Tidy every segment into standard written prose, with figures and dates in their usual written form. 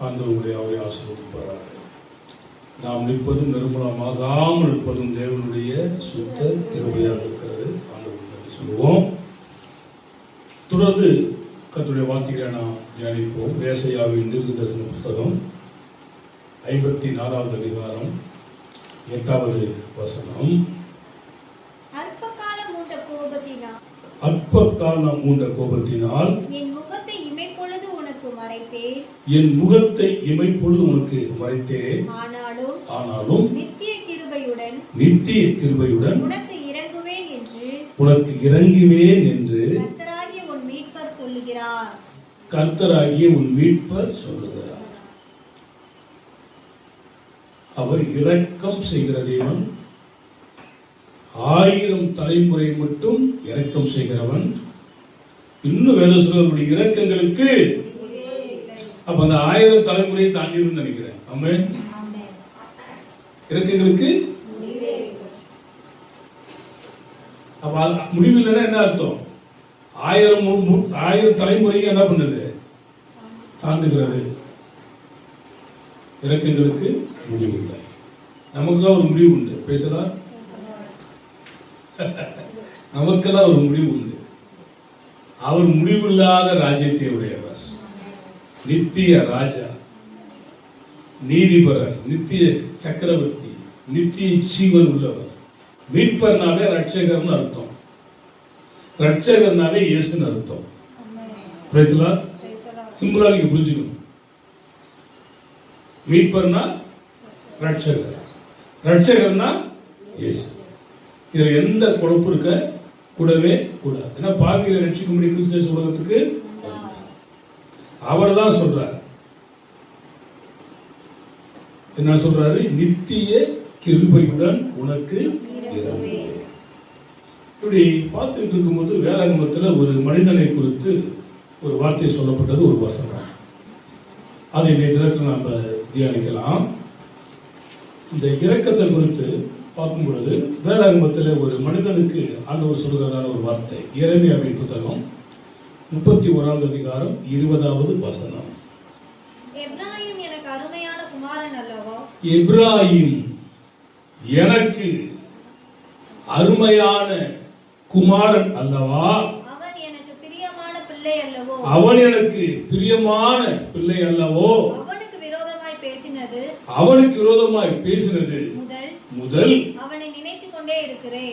ஆண்டவருடைய அவரை ஆசீர்வதிப்பாராக. நாம் நிற்பதும் நிர்மூலமாகாமல் இருப்பதும் தேவனுடைய சுத்த கிருபையாக இருக்கிறது. ஆண்டவருக்கு சொல்லுவோம். தொடர்ந்து கர்த்தருடைய வார்த்தைகளை நாம் தியானிப்போம். ஏசாயாவின் தீர்க்கதரிசன புஸ்தகம் 54வது அதிகாரம் 8வது வசனம். அற்ப காலம் மூண்ட கோபத்தினால் என் முகத்தை இமைப்பொழுது உனக்கு மறைத்தேன். ஆனாலும் நித்திய கிருபையுடன் உனக்கு இறங்குவேன் என்று கர்த்தராகிய உன் மீட்பர் சொல்லுகிறார். அவர் இரக்கம் செய்கிற தேவன். 1000 தலைமுறை மட்டும் இரக்கம் செய்கிறவன். இன்னும் வேதசுரருடைய இரக்கங்களுக்கு அப்ப அந்த 1000 தலைமுறையை தாண்டிடும் நினைக்கிறேன். ஆமென். இரக்கங்களுக்கு அப்ப முடிவில்லைன்னா என்ன அர்த்தம்? 1000 தலைமுறைக்கு என்ன பண்ணுது? தாண்டுகிறது. இரக்கங்களுக்கு முடிவில்லை. நமக்குலாம் ஒரு முடிவு உண்டு. பேசுறா, நமக்கெல்லாம் ஒரு முடிவு உண்டு. அவர் முடிவில்லாத ராஜ்யத்தை உடையவர், நித்திய ராஜா, நீதிபரர், நித்திய சக்கரவர்த்தி, நித்திய ஜீவன் உள்ளவர். மீட்பர்னாலே ரட்சகர்னு அர்த்தம். ரட்சகர்னாலே இயேசுன்னு அர்த்தம். சிம்பிளா நீங்க புரிஞ்சுக்கணும். மீட்பர்னா ரட்சகர், ரட்சகர்னா இயேசு. இதுல எந்த குழப்பம் இருக்க கூடவே கூடாது. ஏன்னா பாவிகளை ரட்சிக்கும்படி கிறிஸ்து உலகத்துக்கு அவர் தான் சொல்றார். என்ன சொல்றாரு? நித்திய கிருபையுடன் உனக்கு இறங்குவேன். இப்படி பார்த்துட்டு இருக்கும்போது வேதாகமத்தில் ஒரு மனிதனை குறித்து ஒரு வார்த்தை சொல்லப்பட்டது, ஒரு வசனம். அதை இன்றைய தினத்தில் நாம் தியானிக்கலாம். இந்த இரக்கத்தை குறித்து பார்க்கும் பொழுது வேதாகமத்தில் ஒரு மனிதனுக்கு ஆண்டவர் சொல்கிறதான ஒரு வார்த்தை. எரேமியாவின் புத்தகம் 31வது அதிகாரம் 20வது வசனம். எப்ராயிம் எனக்கு அருமையான குமாரன் அல்லவா? எப்ராயிம் எனக்கு அருமையான குமாரன் அல்லவா? அவன் எனக்கு பிரியமான பிள்ளை அல்லவோ? அவன் எனக்கு பிரியமான பிள்ளை அல்லவோ? அவனுக்கு விரோதமாய் பேசினது முதல் அவனை நினைத்துக் கொண்டே இருக்கிறேன்.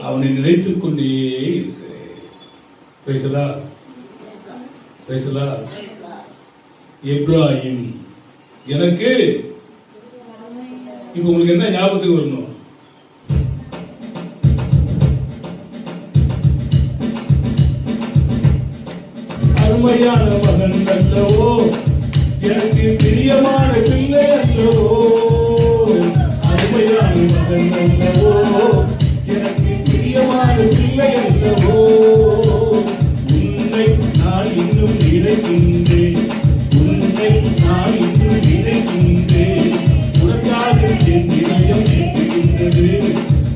எப்ராயிம் எனக்கு. இப்ப உங்களுக்கு என்ன ஞாபகத்துக்கு வரணும்? அருமையான மகன் அல்லவோ, எனக்கு பிரியமான பிள்ளை அல்லவோ. அருமையான மகன் அல்லவோ, எனக்கு பிரியமான பிள்ளை அல்லவோ. உன்னை நான் இன்னும் நினைக்கின்றேன், உன்னை நான் இன்னும் நினைக்கின்றேன். உனக்காக என் இதயம் ஏங்குகின்றது,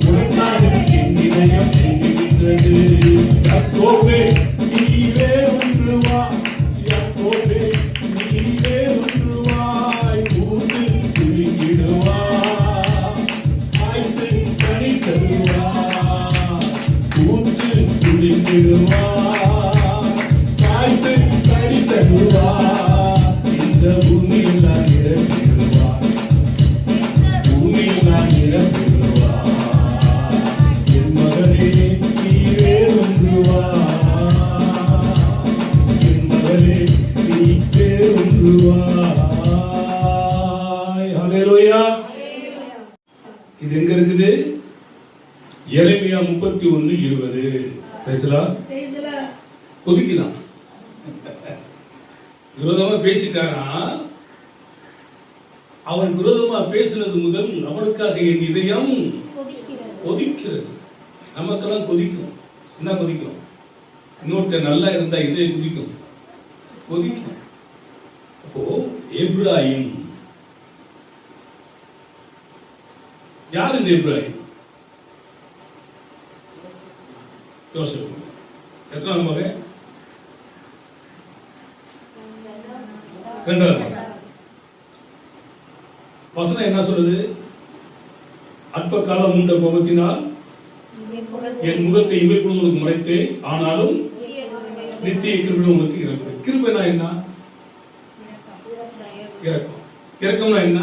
உனக்காக என் இதயம் ஏங்குகின்றது. யாக்கோபே நீவே ஒன்று வா, யாக்கோபே நீவே ஒன்று வாய். கூர்ந்து குலுங்கிடுவா, ஆய்த்து கனி தருவா. கூர்ந்து குலுங்கிடுவா, ஆய்த்து கனி தருவா. இந்த பூமியில் நான் நிரப்பிடுவா, பூமியில் நான் நிரப்பிடுவா. என் மகனே நீவே ஒன்று வா, என் மகனே நீவே ஒன்று வா. ஹல்லேலூயா. இது எங்க இருக்குது? எரேமியா 31:20. கொதிக்குதான். விரோதமா பேசிட்டாரா? அவனுக்கு விரோதமா பேசினது முதல் அவனுக்காக என் இதயம் கொதிக்கிறது. நமக்கெல்லாம் கொதிக்கும். என்ன கொதிக்கும்? இன்னொருத்தர் நல்லா இருந்தா இதயம் கொதிக்கும். அப்போ எப்ராயிம் யார்? இந்த எப்ராயிம் யோசேப்பு எத்தனாவது மகன்? இரண்டாவது பாகம். வசனம் என்ன சொல்லுது? அற்ப காலம் உண்ட கோபத்தினால் என் முகத்தை இமைப்பொழுது உங்களுக்கு மறைத்தேன், ஆனாலும் நித்திய கிருபை உங்களுக்கு இறக்கும். கிருபைனா என்ன? இறக்கம். இறக்கம்னா என்ன?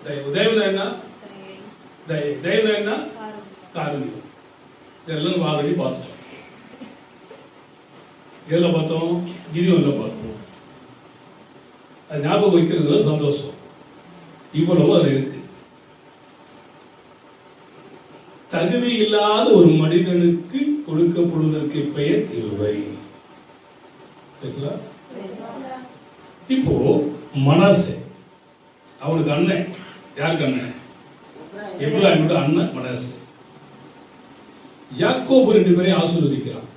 தயவு. தயவுனா என்ன? தயவுனா என்ன? காருண்யம். இதெல்லாம் நம்ம ஆல்ரெடி பார்த்துட்டோம். எதில் பார்த்தோம்? கிதியோன்ல பார்த்தோம். அது ஞாபகம் வைக்கிறதுல சந்தோஷம். இவ்வளவு அதில் இருக்கு. தகுதி இல்லாத ஒரு மனிதனுக்கு கொடுக்கப்படுவதற்கு பெயர் கிருபை. இப்போ மனாசே அவனுக்கு அண்ணன். யாருக்கு அண்ணன்? எப்ராஹிமோட அண்ணன் மனாசே. யாக்கோபு ரெண்டு பேரையும் ஆசீர்வதிக்கிறான்.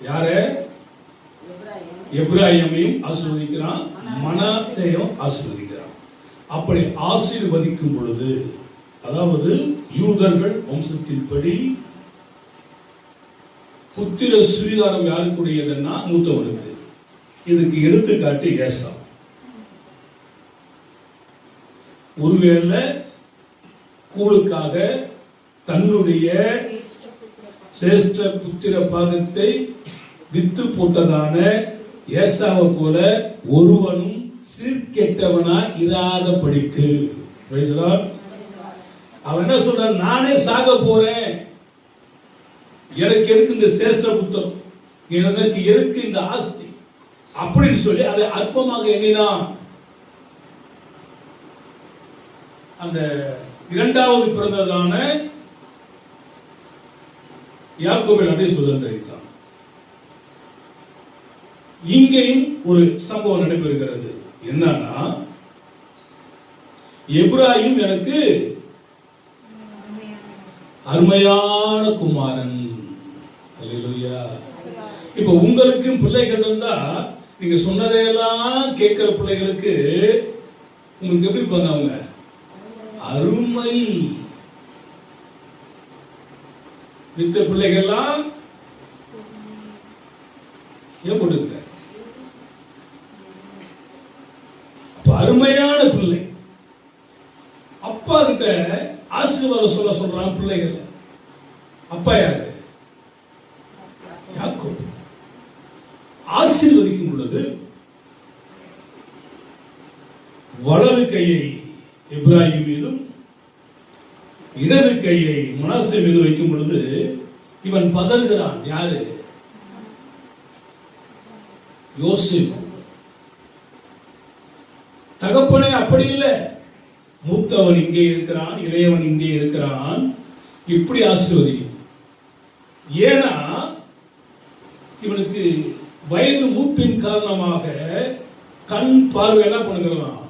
யார? எப்ராஹிமையும் ஆசீர்வதிக்கிறான், மனாசேயும் ஆசீர்வதிக்கிறான். அப்படி ஆசீர்வதிக்கும் பொழுது, அதாவது யூதர்கள் வம்சத்தின்படி புத்திர சுவீகாரம் யாருக்குடையதுன்னா மூத்தவனுக்கு. இதுக்கு எடுத்துக்காட்டு ஏசா. ஒருவேளை கூழுக்காக தன்னுடைய சிரேஷ்ட புத்திர பாகத்தை வித்து போட்டதான ஏசாவை போல ஒருவனும் சீர்கெட்டவனா இராத படிக்கு. அவன் என்ன சொல்றான்? நானே சாக போறேன், எனக்கு எதுக்கு இந்த சிரேஷ்ட புத்திரம், எனக்கு எதுக்கு இந்த ஆஸ்தி அப்படின்னு சொல்லி அதை அற்பமாக எண்ணினான். அந்த இரண்டாவது பிறந்ததான யாக்கோபை அதை சுதந்திரித்தான். இங்கேயும் ஒரு சம்பவம் நடைபெறுகிறது. என்னன்னா, எப்ராஹிம் எனக்கு அருமையான குமாரன். அல்லேலூயா. இப்ப உங்களுக்கும் பிள்ளைகள் இருந்தா, நீங்க சொன்னதையெல்லாம் கேட்கிற பிள்ளைகளுக்கு உங்களுக்கு எப்படி இருப்பாங்க? அவங்க அருமை. மித்த பிள்ளைகள்லாம் ஏன் போட்டுருக்க? அருமையான பிள்ளை. அப்பா கிட்ட ஆசீர்வாதம் சொல்றான் பிள்ளைகள். அப்பா யாரு? யாக்கோபு. ஆசீர்வதிக்கும் பொழுது வலது கையை எப்ராஹிம் மீதும் இடது கையை மனாசே மீது வைக்கும் பொழுது இவன் பதறுகிறான். யாரு? யோசேப்பு. தகப்பனே அப்படி இல்லை, மூத்தவன் இங்கே இருக்கிறான், இளையவன் இங்கே இருக்கிறான், இப்படி ஆசீர்வதிக்கும். ஏன்னா இவனுக்கு வயது மூப்பின் காரணமாக கண் பார்வை என்ன பண்ணுகிறான்?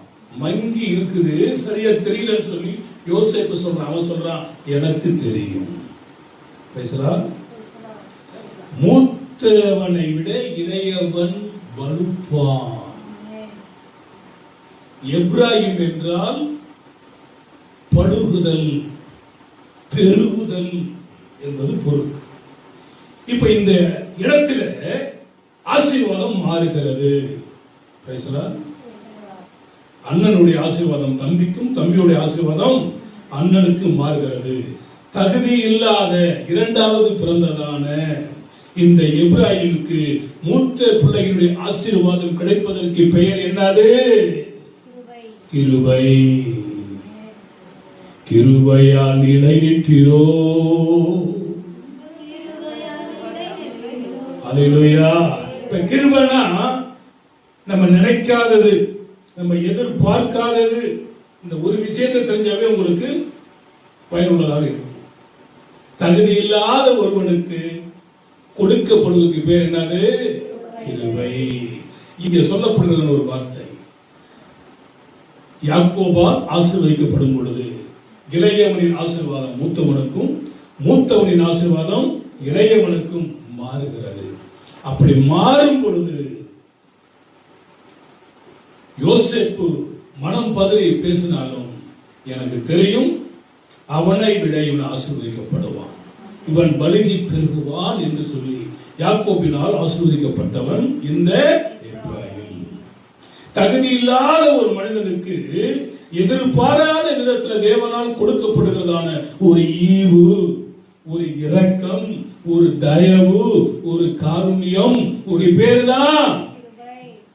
மங்கி இருக்குது, சரியா தெரியலன்னு சொல்லி யோசேப்பு சொல்றான். அவன் சொல்றான், எனக்கு தெரியும். மூத்தவனை விட இளையவன் வலுப்பான். எப்ராஹிம் என்றால் பழுகுதல், பெருகுதல் என்பது பொருள். இப்ப இந்த இடத்துல ஆசீர்வாதம் மாறுகிறது. அண்ணனுடைய ஆசீர்வாதம் தம்பிக்கும், தம்பியுடைய ஆசீர்வாதம் அண்ணனுக்கும் மாறுகிறது. தகுதி இல்லாத இரண்டாவது பிறந்ததான இந்த எப்ராஹிமுக்கு மூத்த பிள்ளைகளுடைய ஆசீர்வாதம் கிடைப்பதற்கு பெயர் என்னது? கிருபை. கிருபையால் நிலை நிற்கிறோ. அல்லேலூயா. இப்ப கிருபைனா நம்ம நினைக்காதது, நம்ம எதிர்பார்க்காதது. இந்த ஒரு விஷயத்தை தெரிஞ்சாவே உங்களுக்கு பயனுள்ளதாக இருக்கும். தகுதி இல்லாத ஒருவனுக்கு கொடுக்கப்படுவதற்கு பேர் என்னது? கிருபை. இங்கே சொல்லப்படுகிற ஒரு வார்த்தை, யாக்கோபால் ஆசீர்வதிக்கப்படும் பொழுது இளையவனின் ஆசீர்வாதம் மூத்தவனுக்கும், மூத்தவனின் ஆசீர்வாதம் இளையவனுக்கும் மாறுகிறது. அப்படி மாறும் பொழுது யோசேப்பு மனம் பதறி பேசினாலும் எனக்கு தெரியும், அவனை விட இவன் ஆசீர்வதிக்கப்படுவான், இவன் பலுகி பெருகுவான் என்று சொல்லி யாக்கோபினால் ஆசீர்வதிக்கப்பட்டவன் இந்த எப்ராஹிம். தகுதி இல்லாத ஒரு மனிதனுக்கு எதிர்பாராத விதத்தில் தேவனால் கொடுக்கப்படுகிறதான ஒரு ஈவு, ஒரு இரக்கம், ஒரு தயவு, ஒரு காருண்யம், ஒரு பேரு தான்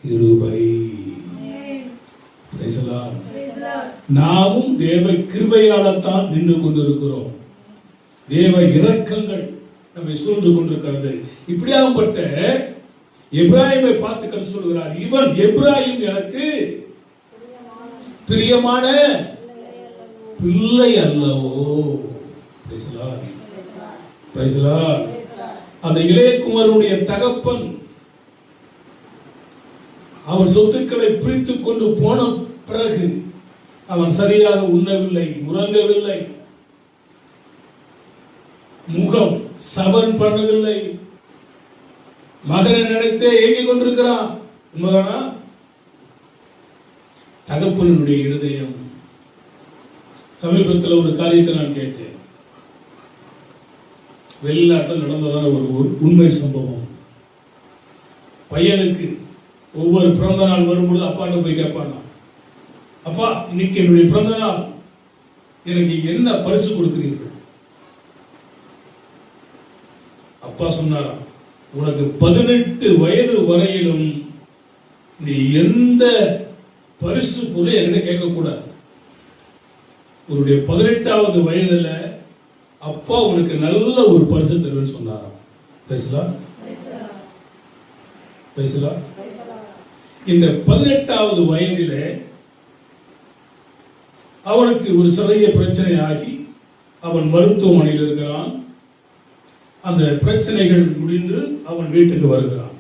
கிருபை. நாமும் தேவ கிருபையால்தான் நின்று கொண்டிருக்கிறோம். தேவ இரக்கங்கள் நம்மை சூழ்ந்து கொண்டிருக்கிறது. இப்படியாகப்பட்ட எப்ராயிமை பார்த்து கர்த்தர் சொல்கிறார், இவன் எப்ராயிம் எனக்கு பிரியமான பிள்ளை அல்லவோ. அந்த இளையகுமாரனுடைய தகப்பன் அவன் சொத்துக்களை பிரித்துக் கொண்டு போன பிறகு அவன் சரியாக உண்ணவில்லை, உறங்கவில்லை, முகம் சவன் பண்ணவில்லை, மகனை நினைத்தே ஏங்கிக் கொண்டிருக்கிறான். உண்மைதானா? தகப்பனுடைய இருதயம். சமீபத்தில் ஒரு காரியத்தை நான் கேட்டேன். வெளிநாட்டில் நடந்ததான ஒரு உண்மை சம்பவம். பையனுக்கு ஒவ்வொரு பிறந்த நாள் வரும்பொழுது அப்பாட்ட போய் கேட்பானா, அப்பா இன்னைக்கு என்னுடைய பிறந்த நாள், எனக்கு என்ன பரிசு கொடுக்கிறீர்கள்? அப்பா சொன்னாராம், உனக்கு 18 வயது வரையிலும் நீ எந்த பரிசு பொருள் என்கிட்ட கேட்கக்கூடாது. உன்னுடைய 18வது வயதுல அப்பா உனக்கு நல்ல ஒரு பரிசு தருவேன்னு சொன்னாராம். இந்த 18வது வயதிலே அவனுக்கு ஒரு சிறிய பிரச்சனை ஆகி அவன் மருத்துவமனையில் இருக்கிறான். அந்த பிரச்சனைகள் முடிந்து அவன் வீட்டுக்கு வருகிறான்.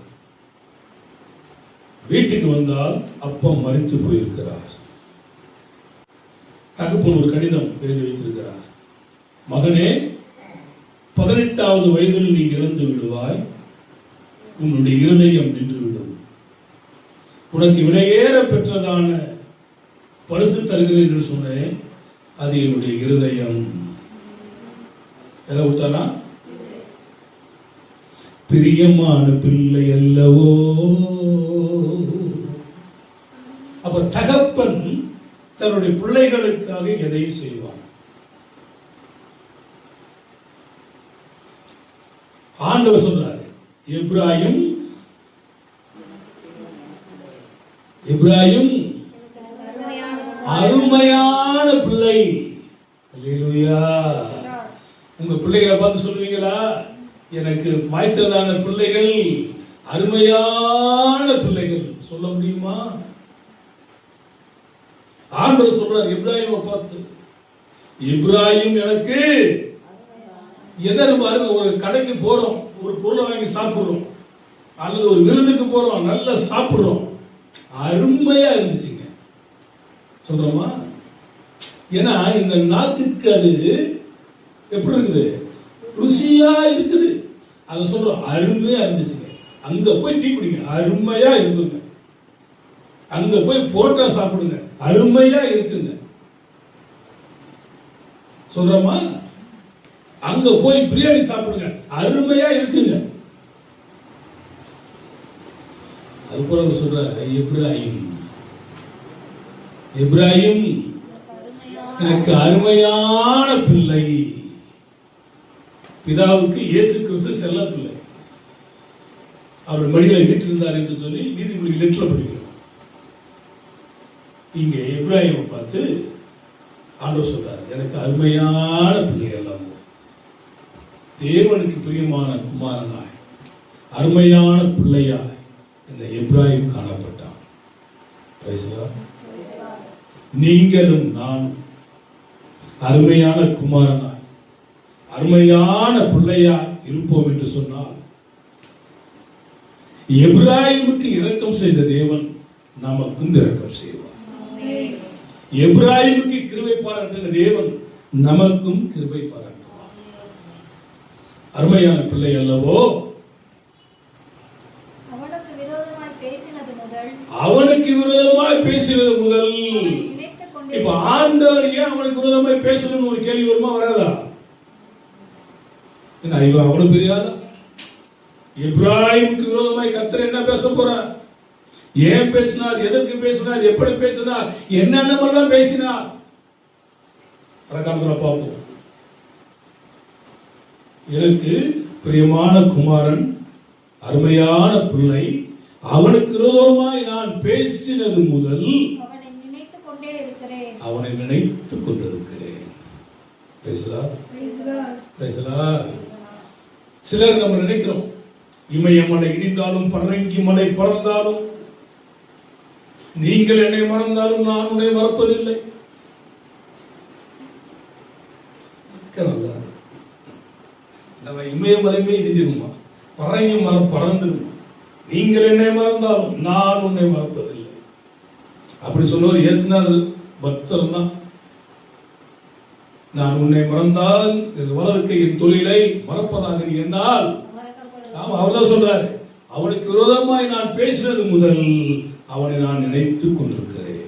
வீட்டுக்கு வந்தால் அப்பா மரித்து போயிருக்கிறார். தகப்பன் ஒரு கடிதம் எழுதி வைத்திருக்கிறார். மகனே, 18வது வயதில் நீ இறந்து விடுவாய், உன்னுடைய இருதயம் நின்றுவிடும். உனக்கு விலையேற பெற்றதான பரிசு தருகிறேன் என்று சொன்னேன், அது என்னுடைய இருதயம். எதை விட்டானா? பிரியமான பிள்ளை அல்லவோ. அப்ப தகப்பன் தன்னுடைய பிள்ளைகளுக்காக எதையும் செய்வான். ஆண்டவர் சொல்றாரு, எப்ராயிம் அருமையான பிள்ளை. அல்லேலூயா. உங்க பிள்ளைகளை பார்த்து சொல்லுவீங்களா, எனக்கு வாய்த்ததான பிள்ளைகள் அருமையான பிள்ளைகள்? சொல்ல முடியுமா? ஆண்டவர் சொல்றார் எப்ராயிமை பார்த்து, எப்ராயிம் எனக்கு எதற்கு பாருங்க, ஒரு கடைக்கு போறோம், ஒரு பொருளை வாங்கி சாப்பிடுறோம், அல்லது ஒரு விருந்துக்கு போறோம், நல்லா சாப்பிடுறோம், அருமையா இருந்துச்சுங்க சொல்றோமா? ஏன்னா இந்த நாக்குக்கு அது எப்படி இருக்குது, ருசியா இருக்குது. அதை சொல்றோம் அருமையா இருந்துச்சுங்க. அங்க போய் டீ குடிங்க, அருமையா இருக்குங்க. அங்க போய் போட்டா சாப்பிடுங்க, அருமையா இருக்குங்க சொல்றோமா? அங்க போய் பிரியாணி சாப்பிடுங்க, அருமையா இருக்குங்க. அது போல சொல்றாரு எப்ராயிம் எனக்கு அருமையான பிள்ளை. பிதாவுக்கு இயேசு கிறிஸ்து செல்ல பிள்ளை. அவர் மடிகளை வீற்றிருந்தார் என்று சொல்லி நீதிமொழிகள் 8 படிக்கிறோம். இங்கே எப்ராயிமை பார்த்து ஆண்டவர் சொல்றார், எனக்கு அருமையான பிள்ளை எல்லாம், தேவனுக்கு பிரியமான குமாரனாய் அருமையான பிள்ளையாய் இந்த எப்ராயிம் காணப்பட்டான். நீங்களும் நானும் அருமையான குமாரனாய் அருமையான பிள்ளையாய் இருப்போம் என்று சொன்னால், எப்ராயிமுக்கு இரக்கம் செய்த தேவன் நமக்கும் இரக்கம் செய்வார். எப்ராயிமுக்கு கிருபை பாராட்டின தேவன் நமக்கும் கிருபை பாராட்டுவார். அருமையான பிள்ளை அல்லவோ. அவனுக்கு விரோதமாய் பேசினது முதல். இப்ப ஆண்டவர் ஏன் அவனுக்கு விரோதமாய் பேசணும்னு ஒரு கேள்வி வருமா, வராதா? இவன் அவ்வளவு பெரியாரா? எப்ராயிமுக்கு விரோதமாய் கர்த்தர் என்ன பேச போறார்? ஏன் பேசினார், எதற்கு பேசினார், எப்படி பேசினார், என்னென்னமெல்லாம் பேசினார் காலத்துல பார்ப்போம். எனக்கு பிரியமான குமாரன், அருமையான பிள்ளை, அவனுக்கு விரோதமாய் நான் பேசினது முதல் அவனை நினைத்துக் கொண்டிருக்கிறேன். சிலர் நம்ம நினைக்கிறோம், இமயமலை இடிந்தாலும் பரங்கி மலை பறந்தாலும் நீங்கள் என்னை மறந்தாலும் நான் உன்னை மறப்பதில்லை. நம்ம இமயமலையுமே இடிஞ்சிருமா, பரங்கி மரம் பறந்துருமா, நீங்கள் என்னை மறந்தாலும் நான் உன்னை மறப்பதில்லை. அப்படி சொல்லுவார் இயேசுநாதர். பக்தர் தான். நான் உன்னை மறந்தால் என் வலது கையின் தொழிலை மறப்பதாக நீ என்னால். ஆமா, அவர்தான் சொல்றாரு, அவனுக்கு விரோதமாய் நான் பேசினது முதல் அவனை நான் நினைத்துக் கொண்டிருக்கிறேன்.